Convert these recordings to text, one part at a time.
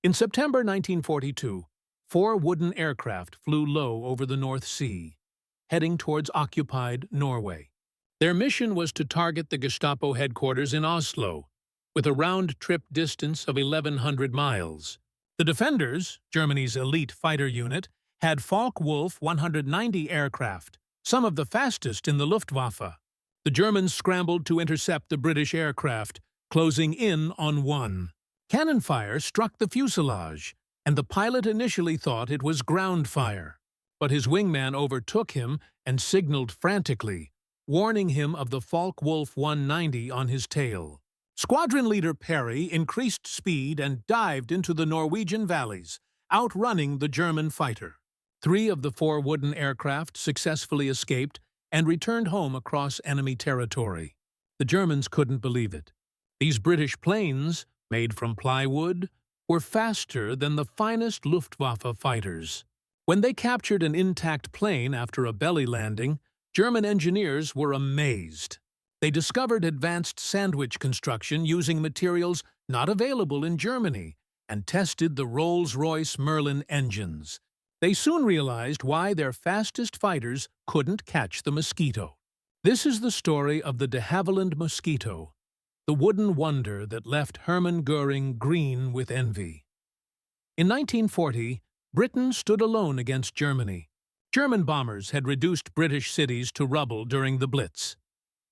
In September 1942, 4 wooden aircraft flew low over the North Sea, heading towards occupied Norway. Their mission was to target the Gestapo headquarters in Oslo, with a round-trip distance of 1,100 miles. The Defenders, Germany's elite fighter unit, had Focke-Wulf 190 aircraft, some of the fastest in the Luftwaffe. The Germans scrambled to intercept the British aircraft, closing in on one. Cannon fire struck the fuselage, and the pilot initially thought it was ground fire. But his wingman overtook him and signaled frantically, warning him of the Focke-Wulf 190 on his tail. Squadron leader Perry increased speed and dived into the Norwegian valleys, outrunning the German fighter. 3 of the 4 wooden aircraft successfully escaped and returned home across enemy territory. The Germans couldn't believe it. These British planes, made from plywood, were faster than the finest Luftwaffe fighters. When they captured an intact plane after a belly landing, German engineers were amazed. They discovered advanced sandwich construction using materials not available in Germany and tested the Rolls-Royce Merlin engines. They soon realized why their fastest fighters couldn't catch the Mosquito. This is the story of the de Havilland Mosquito, the wooden wonder that left Hermann Göring green with envy. In 1940, Britain stood alone against Germany. German bombers had reduced British cities to rubble during the Blitz.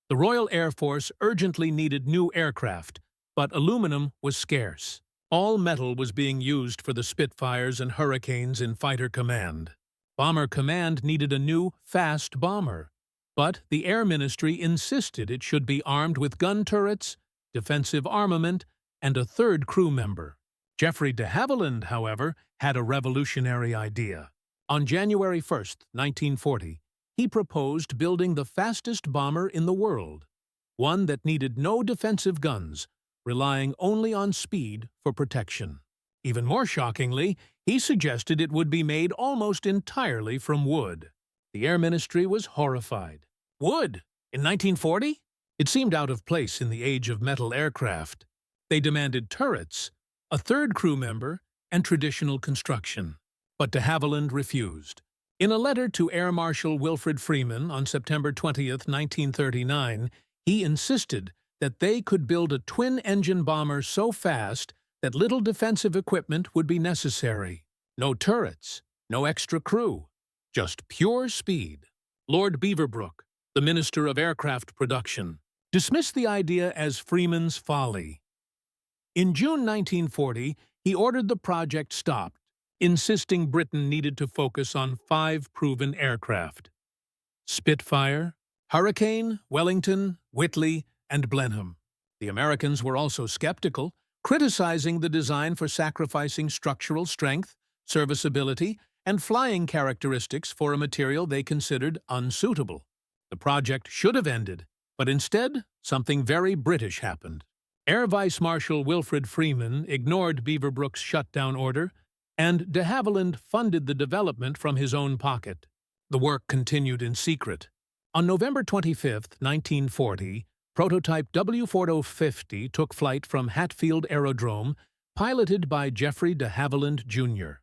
The Royal Air Force urgently needed new aircraft, but aluminum was scarce. All metal was being used for the Spitfires and Hurricanes in Fighter Command. Bomber Command needed a new, fast bomber, but the Air Ministry insisted it should be armed with gun turrets, defensive armament, and a 3rd crew member. Geoffrey de Havilland, however, had a revolutionary idea. On January 1, 1940, he proposed building the fastest bomber in the world, one that needed no defensive guns, relying only on speed for protection. Even more shockingly, he suggested it would be made almost entirely from wood. The Air Ministry was horrified. Wood? In 1940? It seemed out of place in the age of metal aircraft. They demanded turrets, a 3rd crew member, and traditional construction. But de Havilland refused. In a letter to Air Marshal Wilfred Freeman on September 20, 1939, he insisted that they could build a twin-engine bomber so fast that little defensive equipment would be necessary. No turrets, no extra crew, just pure speed. Lord Beaverbrook, the Minister of Aircraft Production, dismissed the idea as Freeman's folly. In June 1940, he ordered the project stopped, insisting Britain needed to focus on 5 proven aircraft: Spitfire, Hurricane, Wellington, Whitley, and Blenheim. The Americans were also skeptical, criticizing the design for sacrificing structural strength, serviceability, and flying characteristics for a material they considered unsuitable. The project should have ended, but instead, something very British happened. Air Vice Marshal Wilfred Freeman ignored Beaverbrook's shutdown order, and de Havilland funded the development from his own pocket. The work continued in secret. On November 25, 1940, prototype W4050 took flight from Hatfield Aerodrome, piloted by Geoffrey de Havilland, Jr.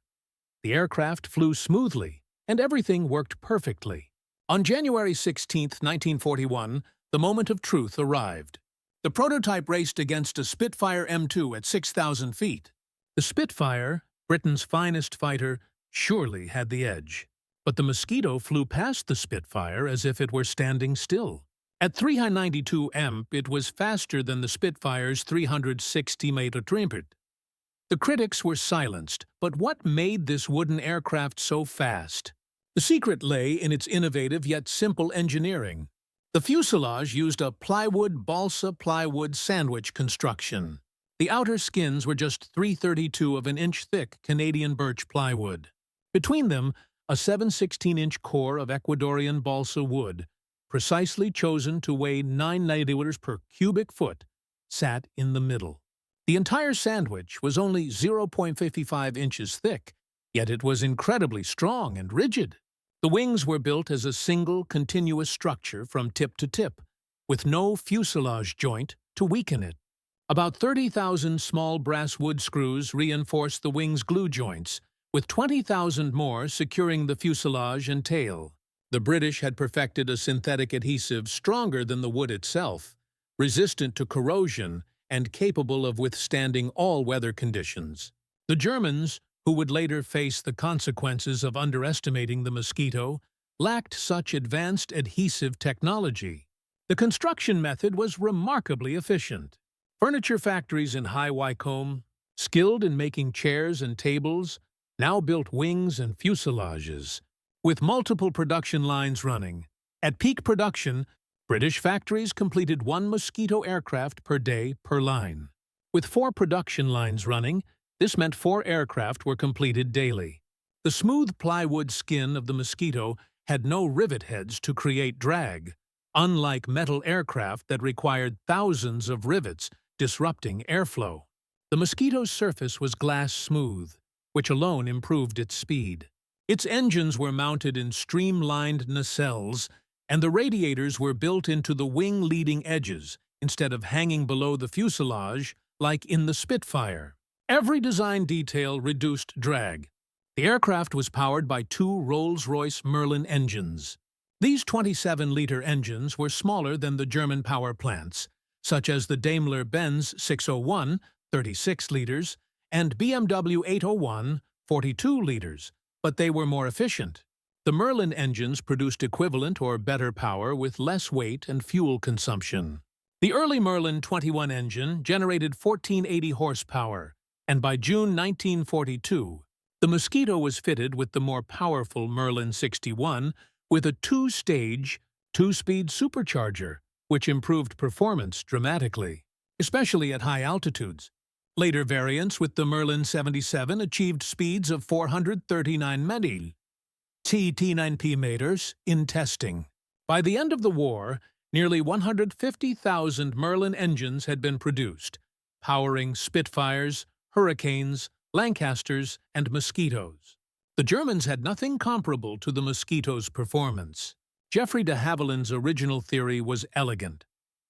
The aircraft flew smoothly, and everything worked perfectly. On January 16, 1941, the moment of truth arrived. The prototype raced against a Spitfire M2 at 6,000 feet. The Spitfire, Britain's finest fighter, surely had the edge. But the Mosquito flew past the Spitfire as if it were standing still. At 392 mph, it was faster than the Spitfire's 360-meter trimpet. The critics were silenced, but what made this wooden aircraft so fast? The secret lay in its innovative yet simple engineering. The fuselage used a plywood balsa plywood sandwich construction. The outer skins were just 3/32 of an inch thick Canadian birch plywood. Between them, a 7/16-inch core of Ecuadorian balsa wood, precisely chosen to weigh 9 milliliters per cubic foot, sat in the middle. The entire sandwich was only 0.55 inches thick, yet it was incredibly strong and rigid. The wings were built as a single, continuous structure from tip to tip, with no fuselage joint to weaken it. About 30,000 small brass wood screws reinforced the wing's glue joints, with 20,000 more securing the fuselage and tail. The British had perfected a synthetic adhesive stronger than the wood itself, resistant to corrosion and capable of withstanding all weather conditions. The Germans, who would later face the consequences of underestimating the Mosquito, lacked such advanced adhesive technology. The construction method was remarkably efficient. Furniture factories in High Wycombe, skilled in making chairs and tables, now built wings and fuselages, with multiple production lines running. At peak production, British factories completed 1 Mosquito aircraft per day per line. With 4 production lines running, this meant 4 aircraft were completed daily. The smooth plywood skin of the Mosquito had no rivet heads to create drag, unlike metal aircraft that required thousands of rivets, disrupting airflow. The Mosquito's surface was glass smooth, which alone improved its speed. Its engines were mounted in streamlined nacelles, and the radiators were built into the wing leading edges instead of hanging below the fuselage like in the Spitfire. Every design detail reduced drag. The aircraft was powered by 2 Rolls-Royce Merlin engines. These 27-liter engines were smaller than the German power plants, such as the Daimler-Benz 601, 36 liters, and BMW 801, 42 liters, but they were more efficient. The Merlin engines produced equivalent or better power with less weight and fuel consumption. The early Merlin 21 engine generated 1480 horsepower, and by June 1942, the Mosquito was fitted with the more powerful Merlin 61 with a 2-stage, 2-speed supercharger, which improved performance dramatically, especially at high altitudes. Later variants with the Merlin 77 achieved speeds of 439 mph (T9 in testing. By the end of the war, nearly 150,000 Merlin engines had been produced, powering Spitfires, Hurricanes, Lancasters, and Mosquitoes. The Germans had nothing comparable to the Mosquito's performance. Geoffrey de Havilland's original theory was elegant.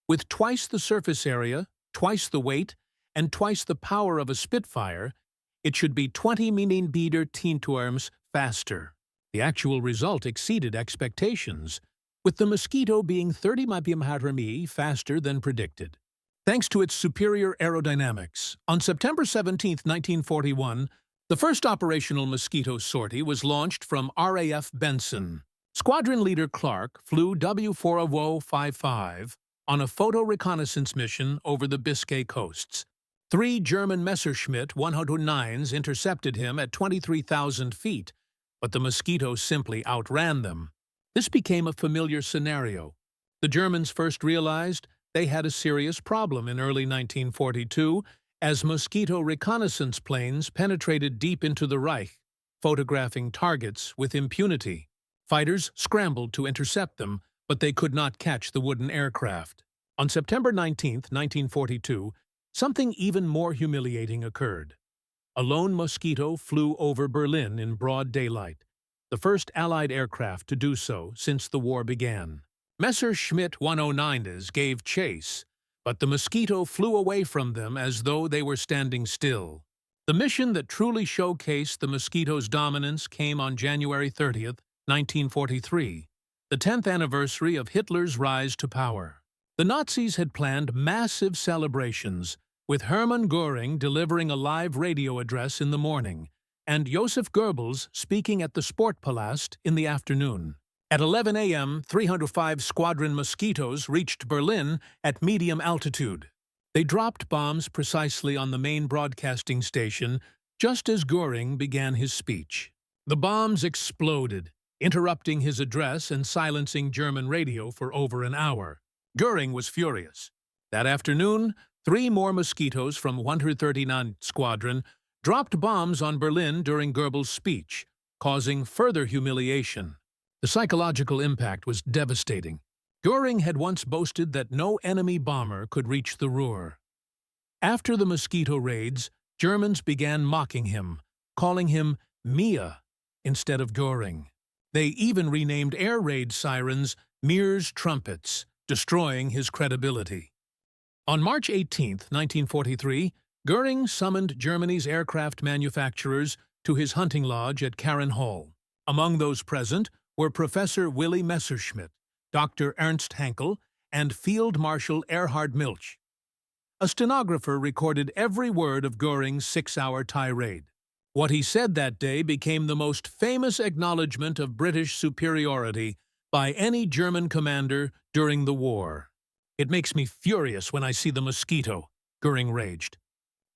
With twice the surface area, twice the weight, and twice the power of a Spitfire, it should be 20 mm Tinturms faster. The actual result exceeded expectations, with the Mosquito being 30 mph faster than predicted. Thanks to its superior aerodynamics, on September 17, 1941, the first operational Mosquito sortie was launched from RAF Benson. Squadron leader Clark flew W4W55 on a photo reconnaissance mission over the Biscay coasts. 3 German Messerschmitt 109s intercepted him at 23,000 feet, but the Mosquito simply outran them. This became a familiar scenario. The Germans first realized they had a serious problem in early 1942 as Mosquito reconnaissance planes penetrated deep into the Reich, photographing targets with impunity. Fighters scrambled to intercept them, but they could not catch the wooden aircraft. On September 19, 1942, something even more humiliating occurred. A lone Mosquito flew over Berlin in broad daylight, the first Allied aircraft to do so since the war began. Messerschmitt 109s gave chase, but the Mosquito flew away from them as though they were standing still. The mission that truly showcased the Mosquito's dominance came on January 30, 1943, the 10th anniversary of Hitler's rise to power. The Nazis had planned massive celebrations, with Hermann Göring delivering a live radio address in the morning, and Joseph Goebbels speaking at the Sportpalast in the afternoon. At 11 a.m., 305 Squadron Mosquitoes reached Berlin at medium altitude. They dropped bombs precisely on the main broadcasting station just as Göring began his speech. The bombs exploded, interrupting his address and silencing German radio for over an hour. Göring was furious. That afternoon, 3 more Mosquitoes from 139th Squadron dropped bombs on Berlin during Goebbels' speech, causing further humiliation. The psychological impact was devastating. Göring had once boasted that no enemy bomber could reach the Ruhr. After the Mosquito raids, Germans began mocking him, calling him Mia instead of Göring. They even renamed air raid sirens Mears trumpets, destroying his credibility. On March 18, 1943, Goering summoned Germany's aircraft manufacturers to his hunting lodge at Karen Hall. Among those present were Professor Willy Messerschmitt, Dr. Ernst Haenkel, and Field Marshal Erhard Milch. A stenographer recorded every word of Goering's 6-hour tirade. What he said that day became the most famous acknowledgement of British superiority by any German commander during the war. "It makes me furious when I see the Mosquito," Goering raged.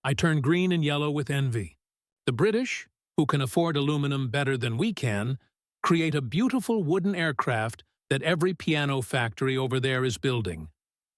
"I turn green and yellow with envy. The British, who can afford aluminum better than we can, create a beautiful wooden aircraft that every piano factory over there is building,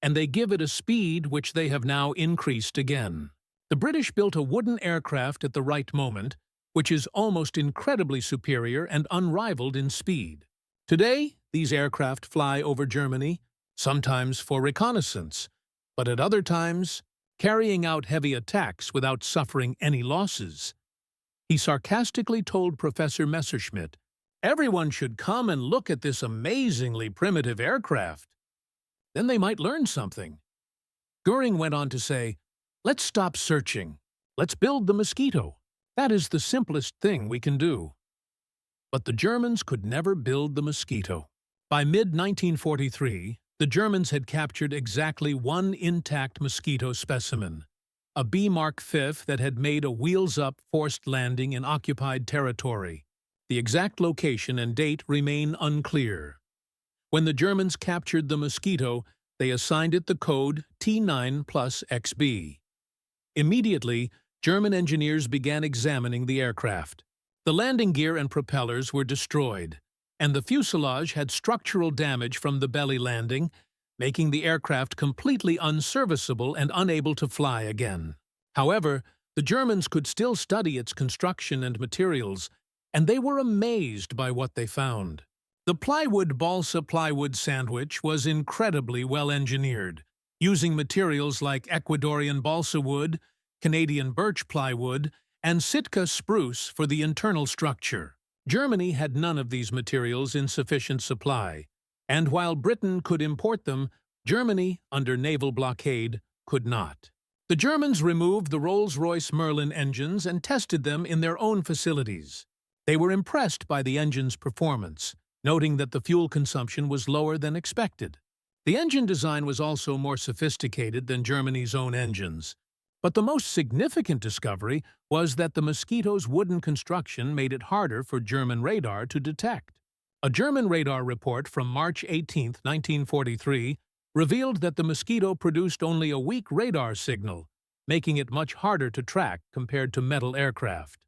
and they give it a speed which they have now increased again. The British built a wooden aircraft at the right moment, which is almost incredibly superior and unrivaled in speed. Today, these aircraft fly over Germany, sometimes for reconnaissance, but at other times, carrying out heavy attacks without suffering any losses." He sarcastically told Professor Messerschmitt, "Everyone should come and look at this amazingly primitive aircraft. Then they might learn something." Goering went on to say, "Let's stop searching. Let's build the Mosquito. That is the simplest thing we can do." But the Germans could never build the Mosquito. By mid-1943, the Germans had captured exactly one intact Mosquito specimen, a B Mark V that had made a wheels-up forced landing in occupied territory. The exact location and date remain unclear. When the Germans captured the Mosquito, they assigned it the code T9 plus XB. Immediately, German engineers began examining the aircraft. The landing gear and propellers were destroyed, and the fuselage had structural damage from the belly landing, making the aircraft completely unserviceable and unable to fly again. However, the Germans could still study its construction and materials, and they were amazed by what they found. The plywood balsa plywood sandwich was incredibly well engineered, using materials like Ecuadorian balsa wood, Canadian birch plywood, and Sitka spruce for the internal structure. Germany had none of these materials in sufficient supply, and while Britain could import them, Germany, under naval blockade, could not. The Germans removed the Rolls-Royce Merlin engines and tested them in their own facilities. They were impressed by the engine's performance, noting that the fuel consumption was lower than expected. The engine design was also more sophisticated than Germany's own engines. But the most significant discovery was that the Mosquito's wooden construction made it harder for German radar to detect. A German radar report from March 18, 1943, revealed that the Mosquito produced only a weak radar signal, making it much harder to track compared to metal aircraft.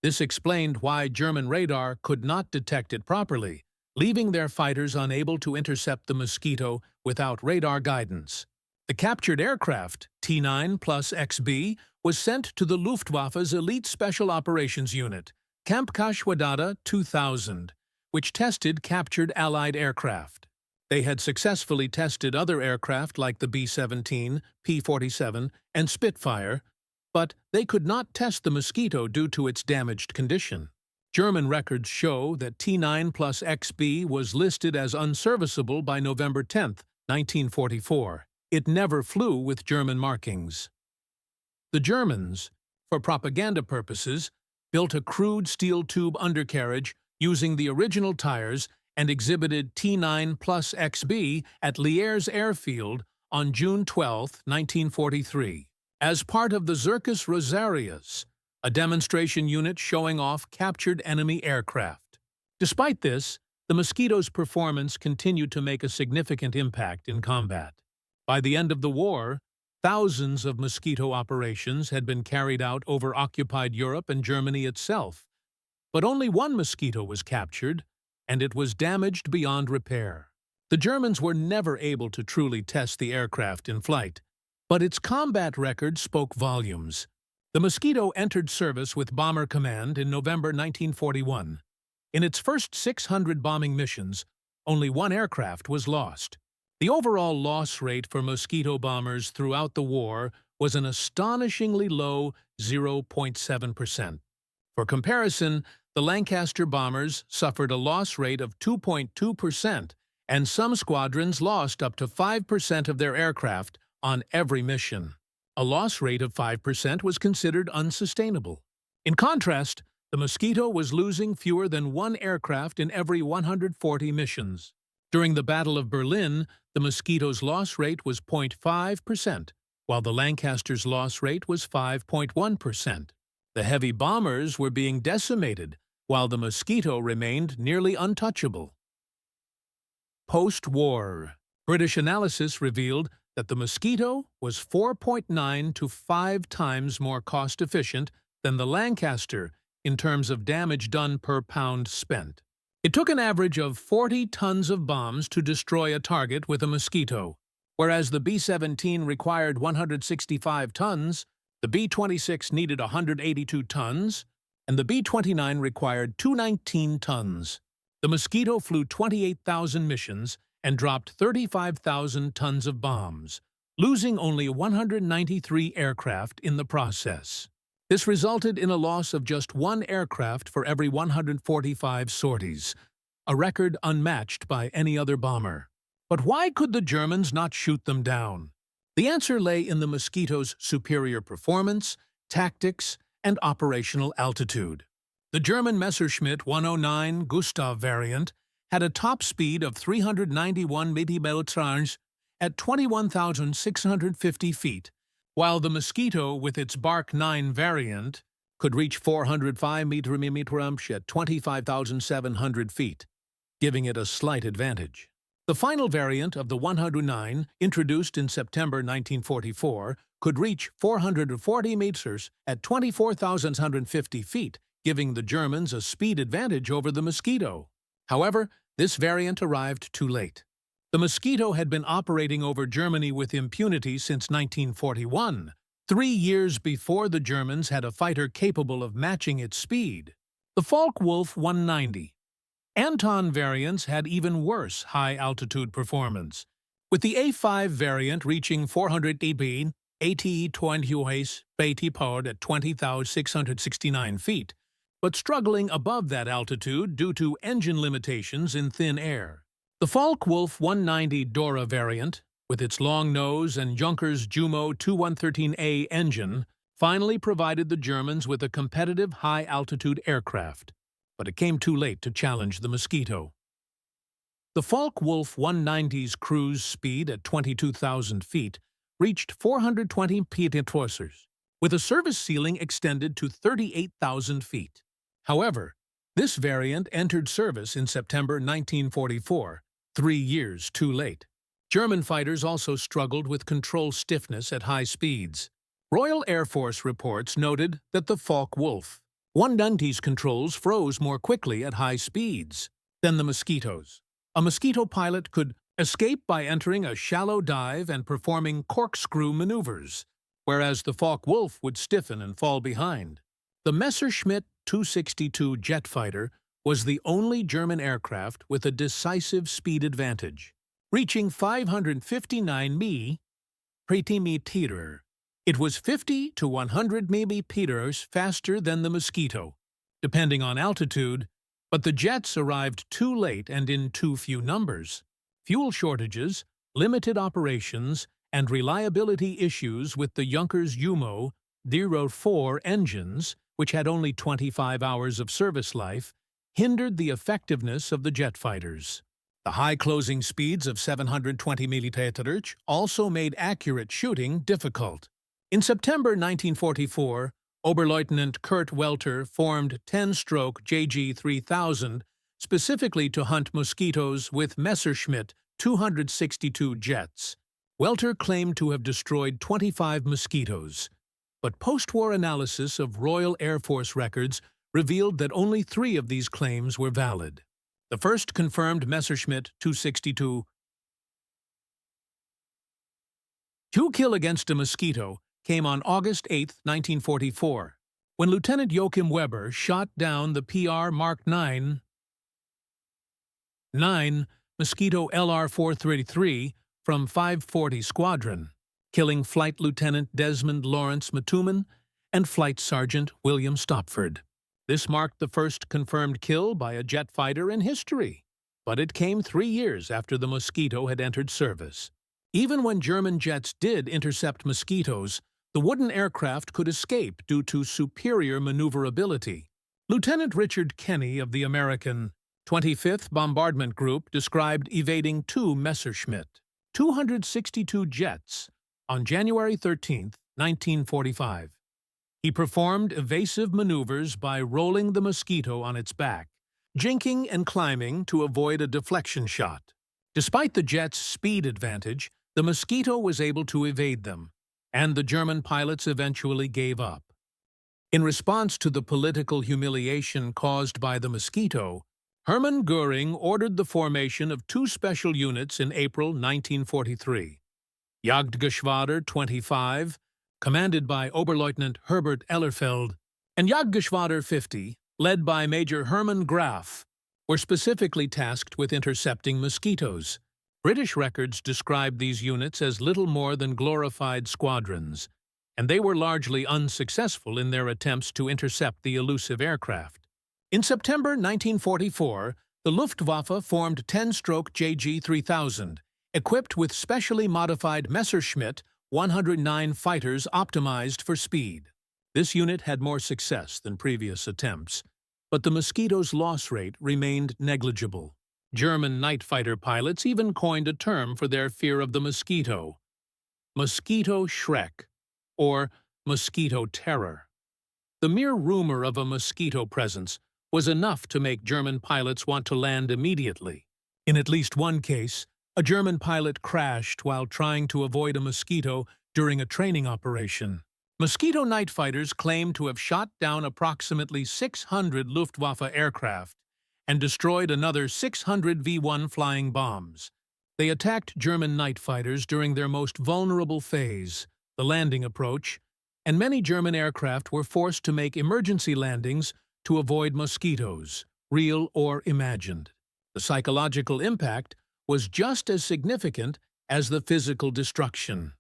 This explained why German radar could not detect it properly, leaving their fighters unable to intercept the Mosquito without radar guidance. The captured aircraft, T9 plus XB, was sent to the Luftwaffe's Elite Special Operations Unit, Kampfgeschwader 2000, which tested captured Allied aircraft. They had successfully tested other aircraft like the B-17, P-47, and Spitfire, but they could not test the Mosquito due to its damaged condition. German records show that T9 plus XB was listed as unserviceable by November 10, 1944. It never flew with German markings. The Germans, for propaganda purposes, built a crude steel tube undercarriage using the original tires and exhibited T9 plus XB at Lierre Airfield on June 12, 1943. As part of the Circus Rosarius, a demonstration unit showing off captured enemy aircraft. Despite this, the Mosquito's performance continued to make a significant impact in combat. By the end of the war, thousands of Mosquito operations had been carried out over occupied Europe and Germany itself. But only one Mosquito was captured, and it was damaged beyond repair. The Germans were never able to truly test the aircraft in flight, but its combat record spoke volumes. The Mosquito entered service with Bomber Command in November 1941. In its first 600 bombing missions, only one aircraft was lost. The overall loss rate for Mosquito bombers throughout the war was an astonishingly low 0.7%. For comparison, the Lancaster bombers suffered a loss rate of 2.2%, and some squadrons lost up to 5% of their aircraft on every mission. A loss rate of 5% was considered unsustainable. In contrast, the Mosquito was losing fewer than one aircraft in every 140 missions. During the Battle of Berlin, the Mosquito's loss rate was 0.5%, while the Lancaster's loss rate was 5.1%. The heavy bombers were being decimated, while the Mosquito remained nearly untouchable. Post-war, British analysis revealed that the Mosquito was 4.9 to 5 times more cost-efficient than the Lancaster in terms of damage done per pound spent. It took an average of 40 tons of bombs to destroy a target with a Mosquito, whereas the B-17 required 165 tons, the B-26 needed 182 tons, and the B-29 required 219 tons. The Mosquito flew 28,000 missions and dropped 35,000 tons of bombs, losing only 193 aircraft in the process. This resulted in a loss of just one aircraft for every 145 sorties, a record unmatched by any other bomber. But why could the Germans not shoot them down? The answer lay in the Mosquito's superior performance, tactics, and operational altitude. The German Messerschmitt 109 Gustav variant had a top speed of 391 mph at 21,650 feet, while the Mosquito with its Bark 9 variant could reach 405 mph at 25,700 feet, giving it a slight advantage. The final variant of the 109, introduced in September 1944, could reach 440 meters at 24,150 feet, giving the Germans a speed advantage over the Mosquito. However, this variant arrived too late. The Mosquito had been operating over Germany with impunity since 1941, 3 years before the Germans had a fighter capable of matching its speed. The Focke-Wulf 190. Anton variants had even worse high-altitude performance, with the A5 variant reaching 400 dB, ATE-20 powered at 20,669 feet, but struggling above that altitude due to engine limitations in thin air. The Focke-Wulf 190 Dora variant, with its long nose and Junkers Jumo 2113A engine, finally provided the Germans with a competitive high-altitude aircraft, but it came too late to challenge the Mosquito. The Focke-Wulf 190's cruise speed at 22,000 feet reached 420 mph, with a service ceiling extended to 38,000 feet. However, this variant entered service in September 1944, 3 years too late. German fighters also struggled with control stiffness at high speeds. Royal Air Force reports noted that the Focke-Wulf 190's controls froze more quickly at high speeds than the Mosquito's. A Mosquito pilot could escape by entering a shallow dive and performing corkscrew maneuvers, whereas the Focke-Wulf would stiffen and fall behind. The Messerschmitt 262 jet fighter was the only German aircraft with a decisive speed advantage, reaching 559 mph. It was 50 to 100 mph faster than the Mosquito, depending on altitude, but the jets arrived too late and in too few numbers. Fuel shortages, limited operations, and reliability issues with the Junkers Jumo 04 engines, which had only 25 hours of service life, hindered the effectiveness of the jet fighters. The high closing speeds of 720 mph also made accurate shooting difficult. In September 1944, Oberleutnant Kurt Welter formed 10-stroke JG-3000 specifically to hunt Mosquitoes with Messerschmitt 262 jets. Welter claimed to have destroyed 25 Mosquitoes, but post-war analysis of Royal Air Force records revealed that only 3 of these claims were valid. The first confirmed Messerschmitt 262 kill against a Mosquito came on August 8, 1944, when Lieutenant Joachim Weber shot down the PR Mark 9 Mosquito LR-433 from 540 Squadron, killing Flight Lieutenant Desmond Lawrence Matuman and Flight Sergeant William Stopford. This marked the first confirmed kill by a jet fighter in history, but it came 3 years after the Mosquito had entered service. Even when German jets did intercept Mosquitoes, the wooden aircraft could escape due to superior maneuverability. Lieutenant Richard Kenny of the American 25th Bombardment Group described evading two Messerschmitt 262 jets on January 13, 1945. He performed evasive maneuvers by rolling the Mosquito on its back, jinking and climbing to avoid a deflection shot. Despite the jet's speed advantage, the Mosquito was able to evade them, and the German pilots eventually gave up. In response to the political humiliation caused by the Mosquito, Hermann Göring ordered the formation of two special units in April 1943. Jagdgeschwader 25, commanded by Oberleutnant Herbert Ellerfeld, and Jagdgeschwader 50, led by Major Hermann Graf, were specifically tasked with intercepting Mosquitoes. British records describe these units as little more than glorified squadrons, and they were largely unsuccessful in their attempts to intercept the elusive aircraft. In September 1944, the Luftwaffe formed 10-stroke JG-3000, equipped with specially modified Messerschmitt 109 fighters optimized for speed. This unit had more success than previous attempts, but the Mosquito's loss rate remained negligible. German night fighter pilots even coined a term for their fear of the Mosquito: Mosquito Schreck, or Mosquito Terror. The mere rumor of a Mosquito presence was enough to make German pilots want to land immediately. In at least one case, a German pilot crashed while trying to avoid a Mosquito during a training operation. Mosquito night fighters claimed to have shot down approximately 600 Luftwaffe aircraft and destroyed another 600 V-1 flying bombs. They attacked German night fighters during their most vulnerable phase, the landing approach, and many German aircraft were forced to make emergency landings to avoid Mosquitoes, real or imagined. The psychological impact was just as significant as the physical destruction.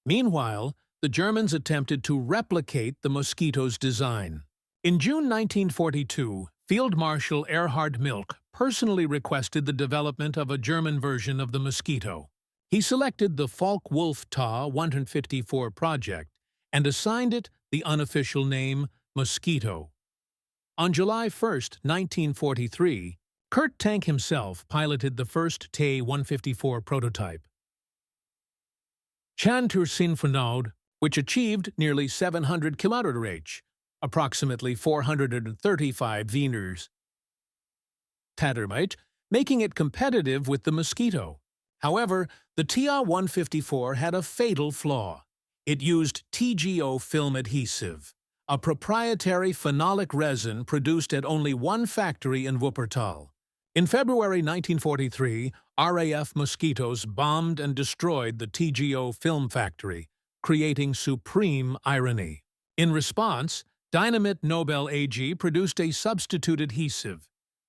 Meanwhile, the Germans attempted to replicate the Mosquito's design. In June 1942, Field Marshal Erhard Milch personally requested the development of a German version of the Mosquito. He selected the Focke-Wulf Ta-154 project and assigned it the unofficial name Mosquito. On July 1, 1943, Kurt Tank himself piloted the first Ta-154 prototype, Chantursinfonode, which achieved nearly 700 km/h, approximately 435 Wieners Tatermite, making it competitive with the Mosquito. However, the Ta-154 had a fatal flaw. It used TGO film adhesive, a proprietary phenolic resin produced at only one factory in Wuppertal. In February 1943, RAF Mosquitoes bombed and destroyed the TGO film factory, creating supreme irony. In response, Dynamit Nobel AG produced a substitute adhesive,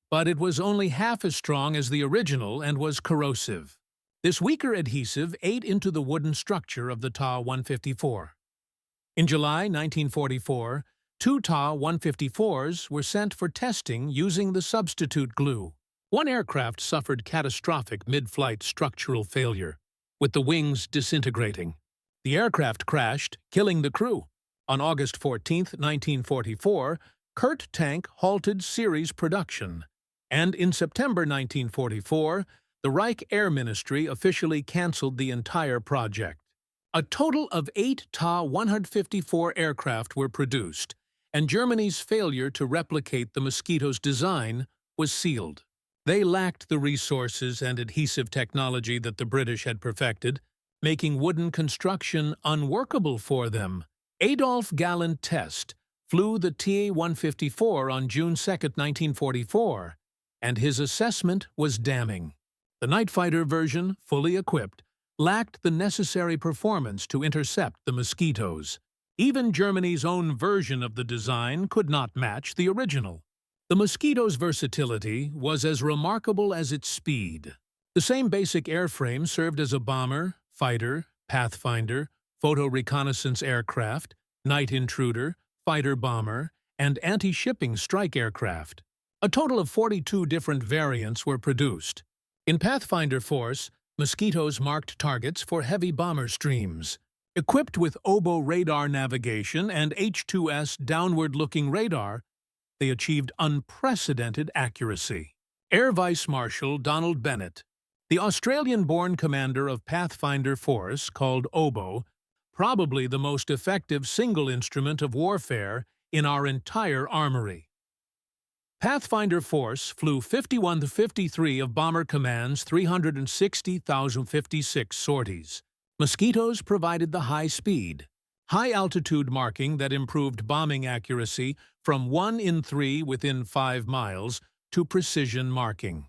but it was only half as strong as the original and was corrosive. This weaker adhesive ate into the wooden structure of the Ta-154. In July 1944, two Ta-154s were sent for testing using the substitute glue. One aircraft suffered catastrophic mid-flight structural failure, with the wings disintegrating. The aircraft crashed, killing the crew. On August 14, 1944, Kurt Tank halted series production, and in September 1944, the Reich Air Ministry officially cancelled the entire project. A total of 8 Ta-154 aircraft were produced, and Germany's failure to replicate the Mosquito's design was sealed. They lacked the resources and adhesive technology that the British had perfected, making wooden construction unworkable for them. Adolf Galland Test flew the Ta-154 on June 2, 1944, and his assessment was damning. The night fighter version, fully equipped, lacked the necessary performance to intercept the Mosquitoes. Even Germany's own version of the design could not match the original. The Mosquito's versatility was as remarkable as its speed. The same basic airframe served as a bomber, fighter, pathfinder, photo-reconnaissance aircraft, night intruder, fighter-bomber, and anti-shipping strike aircraft. A total of 42 different variants were produced. In Pathfinder Force, Mosquitoes marked targets for heavy bomber streams. Equipped with oboe radar navigation and H-2S downward-looking radar, they achieved unprecedented accuracy. Air Vice Marshal Donald Bennett, the Australian-born commander of Pathfinder Force, called oboe, probably the most effective single instrument of warfare in our entire armory. Pathfinder Force flew 51 to 53 of Bomber Command's 360,056 sorties. Mosquitoes provided the high speed, high-altitude marking that improved bombing accuracy from 1 in 3 within 5 miles to precision marking.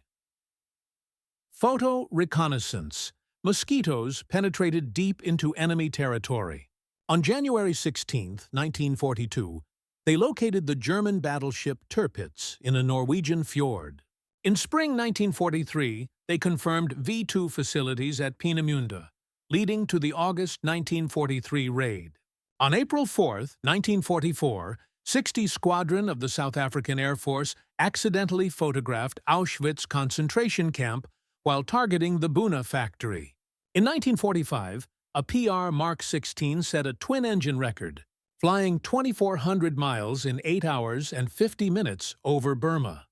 Photo reconnaissance. Mosquitoes penetrated deep into enemy territory. On January 16, 1942, they located the German battleship Tirpitz in a Norwegian fjord. In spring 1943, they confirmed V2 facilities at Peenemünde, leading to the August 1943 raid. On April 4, 1944, 60 Squadron of the South African Air Force accidentally photographed Auschwitz concentration camp while targeting the Buna factory. In 1945, a PR Mark 16 set a twin-engine record, flying 2,400 miles in 8 hours and 50 minutes over Burma.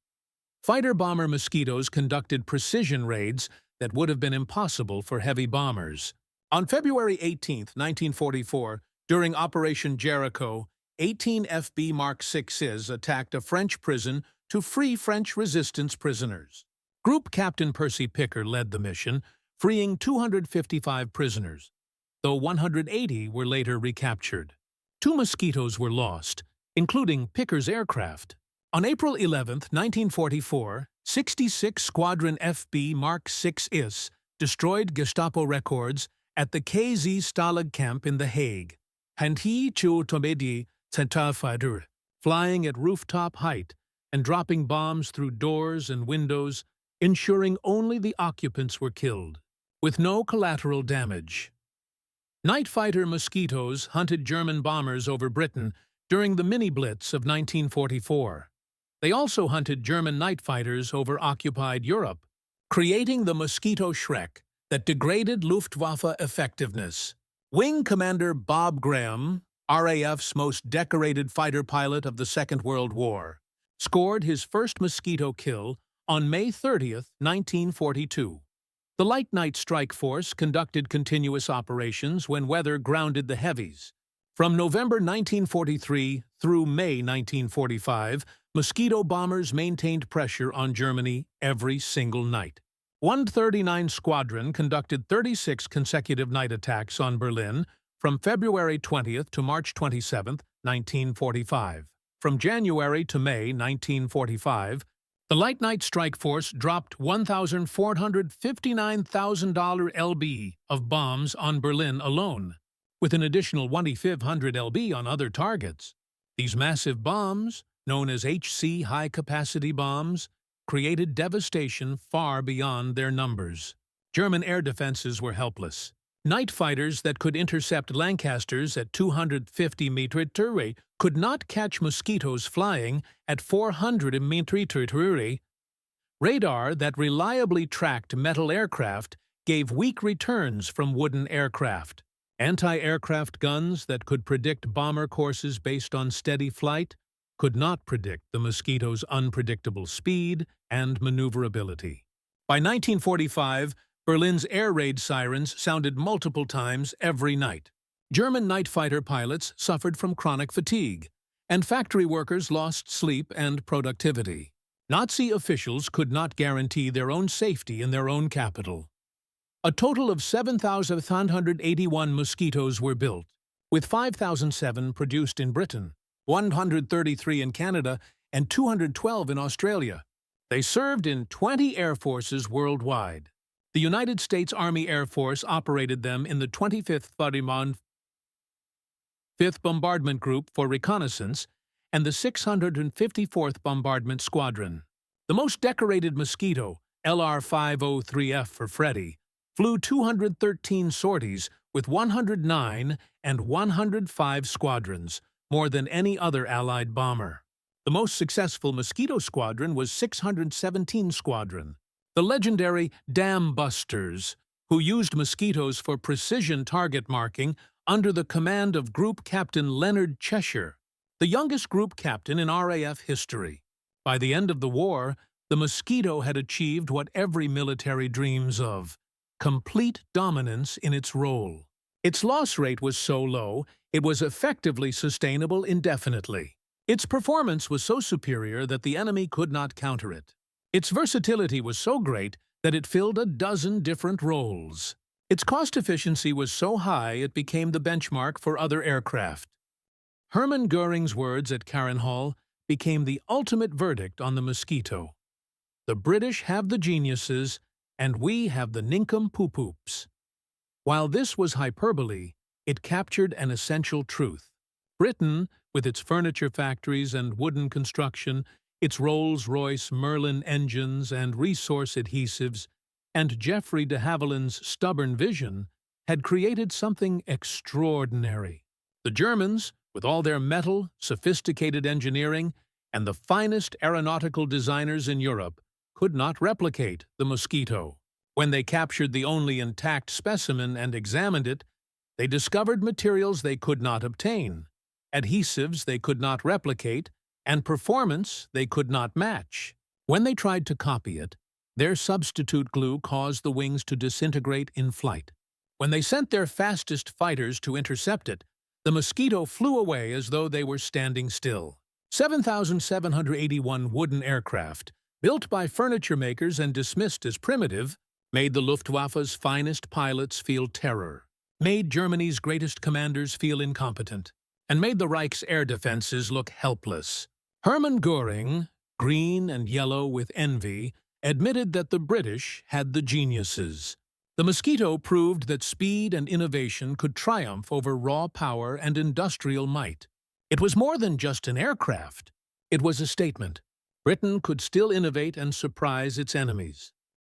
Fighter-bomber Mosquitoes conducted precision raids that would have been impossible for heavy bombers. On February 18, 1944, during Operation Jericho, 18 FB Mark 6s attacked a French prison to free French resistance prisoners. Group Captain Percy Picker led the mission, freeing 255 prisoners, though 180 were later recaptured. 2 Mosquitoes were lost, including Picker's aircraft. On April 11, 1944, 66 Squadron FB Mark 6s destroyed Gestapo records at the KZ Stalag camp in The Hague. Hanti Chu Tomedi Fighter, flying at rooftop height and dropping bombs through doors and windows, ensuring only the occupants were killed, with no collateral damage. Night fighter Mosquitoes hunted German bombers over Britain during the mini-blitz of 1944. They also hunted German night fighters over occupied Europe, creating the Mosquito Schreck that degraded Luftwaffe effectiveness. Wing Commander Bob Graham, RAF's most decorated fighter pilot of the Second World War, scored his first Mosquito kill on May 30, 1942. The Light Night Strike Force conducted continuous operations when weather grounded the heavies. From November 1943 through May 1945, Mosquito bombers maintained pressure on Germany every single night. 139 Squadron conducted 36 consecutive night attacks on Berlin from February 20th to March 27, 1945. From January to May 1945, the Light Night Strike Force dropped $1,459,000 lb of bombs on Berlin alone, with an additional 2,500 lb on other targets. These massive bombs, known as HC high-capacity bombs, created devastation far beyond their numbers. German air defenses were helpless. Night fighters that could intercept Lancasters at 250 metri could not catch Mosquitoes flying at 400 metri. Radar that reliably tracked metal aircraft gave weak returns from wooden aircraft. Anti-aircraft guns that could predict bomber courses based on steady flight could not predict the Mosquito's unpredictable speed and maneuverability. By 1945, Berlin's air raid sirens sounded multiple times every night. German night fighter pilots suffered from chronic fatigue, and factory workers lost sleep and productivity. Nazi officials could not guarantee their own safety in their own capital. A total of 7,581 Mosquitoes were built, with 5,007 produced in Britain, 133 in Canada, and 212 in Australia. They served in 20 air forces worldwide. The United States Army Air Force operated them in the 25th Havilland 5th Bombardment Group for reconnaissance and the 654th Bombardment Squadron. The most decorated Mosquito, LR-503F for Freddy, flew 213 sorties with 109 and 105 squadrons, more than any other Allied bomber. The most successful Mosquito squadron was 617 Squadron. The legendary Dam Busters who used Mosquitoes for precision target marking under the command of Group Captain Leonard Cheshire, the youngest group captain in RAF history. By the end of the war, the Mosquito had achieved what every military dreams of: complete dominance in its role. Its loss rate was so low, it was effectively sustainable indefinitely. Its performance was so superior that the enemy could not counter it. Its versatility was so great that it filled a dozen different roles. Its cost efficiency was so high it became the benchmark for other aircraft. Hermann Göring's words at Harrenhal became the ultimate verdict on the Mosquito. The British have the geniuses, and we have the nincompoop-poops. While this was hyperbole, it captured an essential truth. Britain, with its furniture factories and wooden construction, its Rolls-Royce Merlin engines and resource adhesives, and Geoffrey de Havilland's stubborn vision, had created something extraordinary. The Germans, with all their metal, sophisticated engineering, and the finest aeronautical designers in Europe, could not replicate the Mosquito. When they captured the only intact specimen and examined it, they discovered materials they could not obtain, adhesives they could not replicate, and performance they could not match. When they tried to copy it, their substitute glue caused the wings to disintegrate in flight. When they sent their fastest fighters to intercept it, the Mosquito flew away as though they were standing still. 7,781 wooden aircraft, built by furniture makers and dismissed as primitive, made the Luftwaffe's finest pilots feel terror, made Germany's greatest commanders feel incompetent, and made the Reich's air defenses look helpless. Hermann Göring, green and yellow with envy, admitted that the British had the geniuses. The Mosquito proved that speed and innovation could triumph over raw power and industrial might. It was more than just an aircraft. It was a statement. Britain could still innovate and surprise its enemies.